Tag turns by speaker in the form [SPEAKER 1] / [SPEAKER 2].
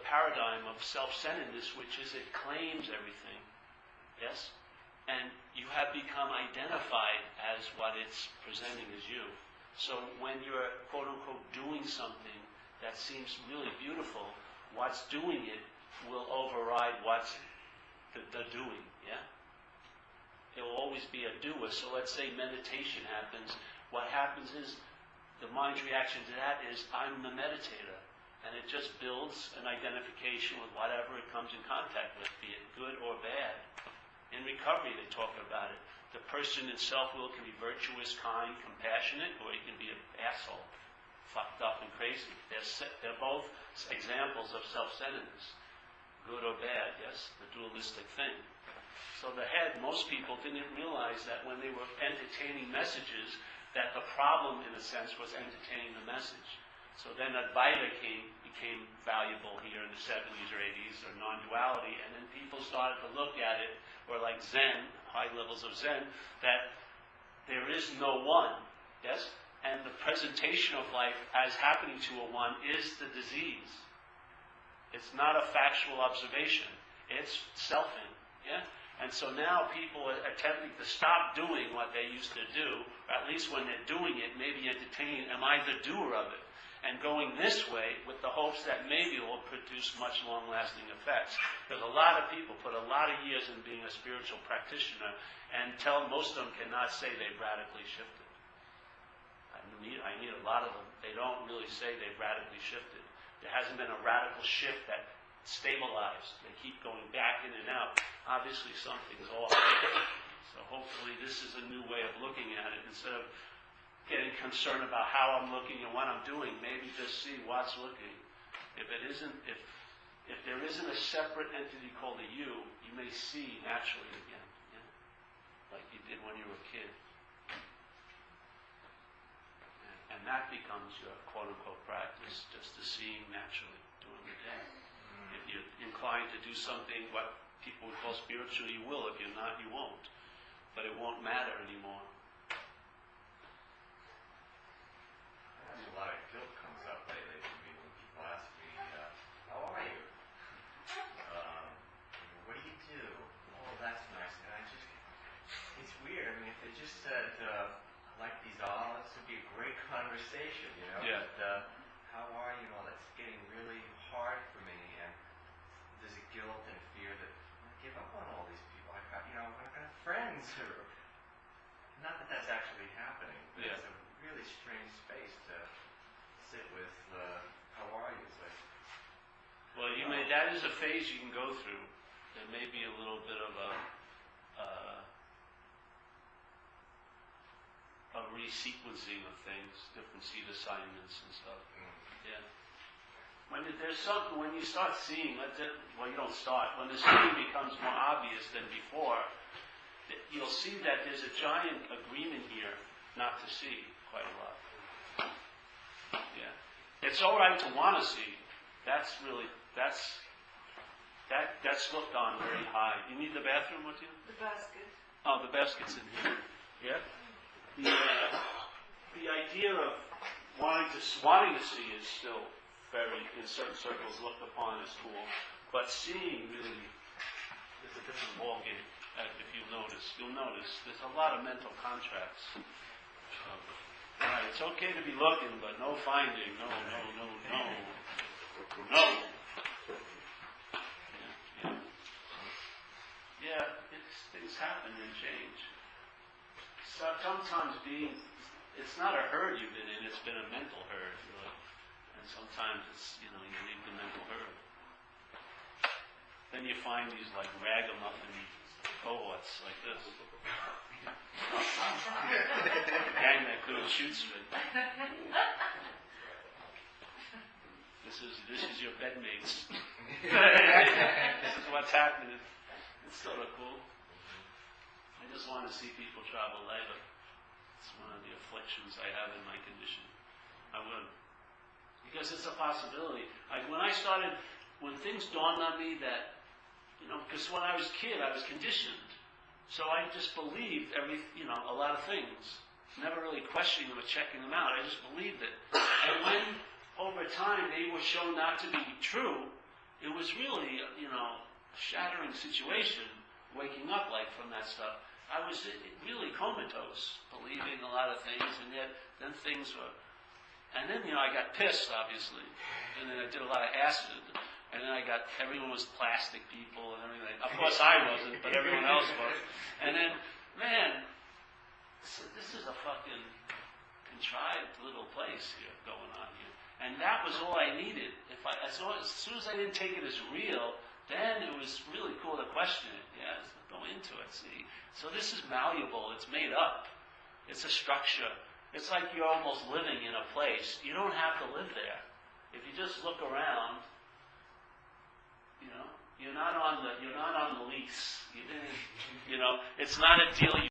[SPEAKER 1] paradigm of self-centeredness, which is it claims everything, yes? And you have become identified as what it's presenting as you. So when you're, quote-unquote, doing something that seems really beautiful, what's doing it will override what's the doing, yeah? It will always be a doer. So let's say meditation happens. What happens is the mind's reaction to that is, I'm the meditator. And it just builds an identification with whatever it comes in contact with, be it good or bad. In recovery, they talk about it. The person in self-will can be virtuous, kind, compassionate, or he can be an asshole, fucked up and crazy. They're both examples of self-centeredness, good or bad, yes, the dualistic thing. So the head, most people didn't realize that when they were entertaining messages, that the problem, in a sense, was entertaining the message. So then Advaita became valuable here in the 70s or 80s, or non-duality, and then people started to look at it, or like Zen, high levels of Zen, that there is no one, yes? And the presentation of life as happening to a one is the disease. It's not a factual observation. It's selfing, yeah? And so now people are attempting to stop doing what they used to do, or at least when they're doing it, maybe entertaining, am I the doer of it? And going this way with the hopes that maybe it will produce much long-lasting effects. Because a lot of people put a lot of years in being a spiritual practitioner, and most of them cannot say they've radically shifted. I need a lot of them. They don't really say they've radically shifted. There hasn't been a radical shift that stabilized. They keep going back in and out. Obviously something's off. So hopefully this is a new way of looking at it. Instead of getting concerned about how I'm looking and what I'm doing, maybe just see what's looking. If there isn't a separate entity called a you, you may see naturally again, yeah? Like you did when you were a kid. And that becomes your quote-unquote practice, just the seeing naturally during the day. If you're inclined to do something what people would call spiritual, you will. If you're not, you won't. But it won't matter anymore.
[SPEAKER 2] A lot of guilt comes up lately for me when people ask me, how are you? What do you do? Oh, that's nice. And it's weird. I mean, if they just said, I like these olives, it would be a great conversation, you know?
[SPEAKER 1] Yeah.
[SPEAKER 2] But, how are you? Well, it's getting really hard for me. And there's a guilt and fear that I give up on all these people. I've got friends who are, not that that's actually happening, but
[SPEAKER 1] yeah.
[SPEAKER 2] It's a really strange space to sit with, how are you? It's like,
[SPEAKER 1] well, that is a phase you can go through. There may be a little bit of a resequencing of things, different seat assignments and stuff. Yeah. When you start seeing, you don't start. When the seeing becomes more obvious than before, you'll see that there's a giant agreement here not to see quite a lot. Yeah. It's all right to want to see. That's looked on very high. You need the bathroom with you?
[SPEAKER 3] The basket.
[SPEAKER 1] Oh, the basket's in here. Yeah. The idea of wanting to see is still very, in certain circles, looked upon as cool. But seeing really is a different ballgame. If you'll notice there's a lot of mental contracts. Right, it's okay to be looking, but no finding. No. Yeah, things happen and change. So sometimes it's not a herd you've been in, it's been a mental herd, really. And sometimes it's, you leave the mental herd. Then you find these like ragamuffin cohorts like this. Gang that couldn't shoot straight. This is your bedmates. This is what's happening. It's sort of cool. I just want to see people travel later. It's one of the afflictions I have in my condition. I would. Because it's a possibility. When things dawned on me that, because when I was a kid, I was conditioned. So I just believed a lot of things. Never really questioning them or checking them out. I just believed it. And when, over time, they were shown not to be true, it was really, a shattering situation, waking up like from that stuff. I was really comatose, believing a lot of things, and yet then things were. And then, I got pissed, obviously, and then I did a lot of acid, and then everyone was plastic people and everything. Of course I wasn't, but everyone else was. And then, man, this is a fucking contrived little place here going on here. And that was all I needed. As soon as I didn't take it as real, then it was really cool to question it. Yeah, go into it, see. So this is malleable, it's made up. It's a structure. It's like you're almost living in a place. You don't have to live there. If you just look around, you're not on the lease. You didn't, it's not a deal